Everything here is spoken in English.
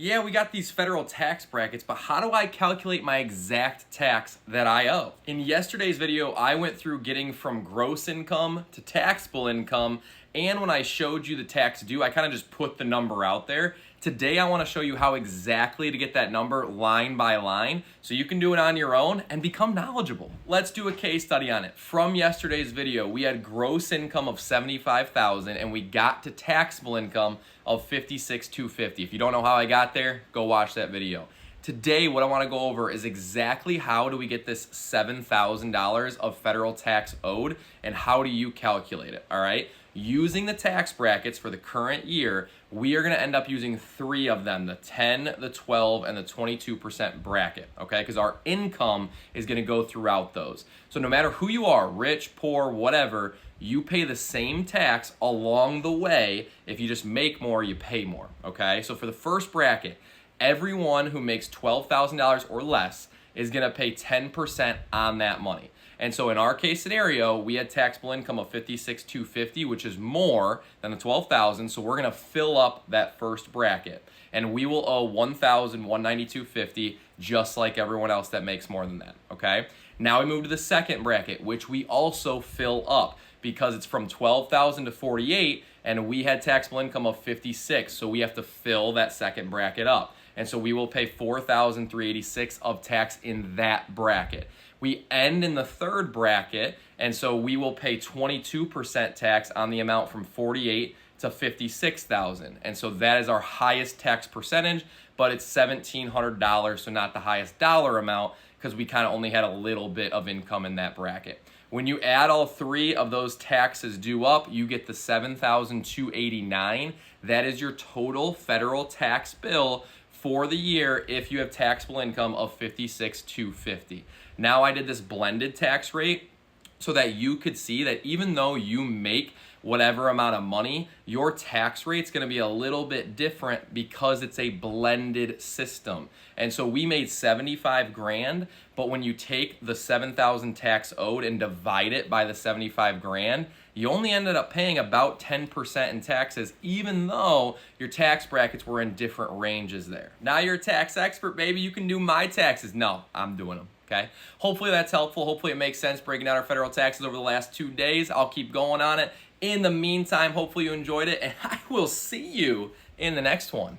Yeah, we got these federal tax brackets, but how do I calculate my exact tax that I owe? In yesterday's video, I went through getting from gross income to taxable income, and when I showed you the tax due, I kind of just put the number out there. Today, I want to show you how exactly to get that number line by line so you can do it on your own and become knowledgeable. Let's do a case study on it. From yesterday's video, we had gross income of $75,000 and we got to taxable income of $56,250. If you don't know how I got there, go watch that video. Today, what I want to go over is exactly how do we get this $7,000 of federal tax owed and how do you calculate it, all right? Using the tax brackets for the current year, we are going to end up using 3 of them, the 10, the 12, and the 22% bracket, okay? Because our income is going to go throughout those. So no matter who you are, rich, poor, whatever, you pay the same tax along the way. If you just make more, you pay more, okay? So for the first bracket, everyone who makes $12,000 or less is going to pay 10% on that money. And so in our case scenario, we had taxable income of $56,250, which is more than the $12,000. So we're going to fill up that first bracket, and we will owe $1,192.50, just like everyone else that makes more than that. Okay. Now we move to the second bracket, which we also fill up because it's from $12,000 to $48,000, and we had taxable income of $56,000. So we have to fill that second bracket up. And so we will pay $4,386 of tax in that bracket. We end in the third bracket, and so we will pay 22% tax on the amount from $48,000 to $56,000. And so that is our highest tax percentage, but it's $1,700, so not the highest dollar amount because we kind of only had a little bit of income in that bracket. When you add all 3 of those taxes due up, you get the $7,289. That is your total federal tax bill for the year if you have taxable income of $56,250. Now I did this blended tax rate so that you could see that even though you make whatever amount of money, your tax rate's going to be a little bit different because it's a blended system. And so we made 75 grand, but when you take the 7,000 tax owed and divide it by the 75 grand, you only ended up paying about 10% in taxes, even though your tax brackets were in different ranges there. Now you're a tax expert, baby. You can do my taxes. No, I'm doing them. Okay. Hopefully that's helpful. Hopefully it makes sense breaking down our federal taxes over the last 2 days. I'll keep going on it. In the meantime, hopefully you enjoyed it, and I will see you in the next one.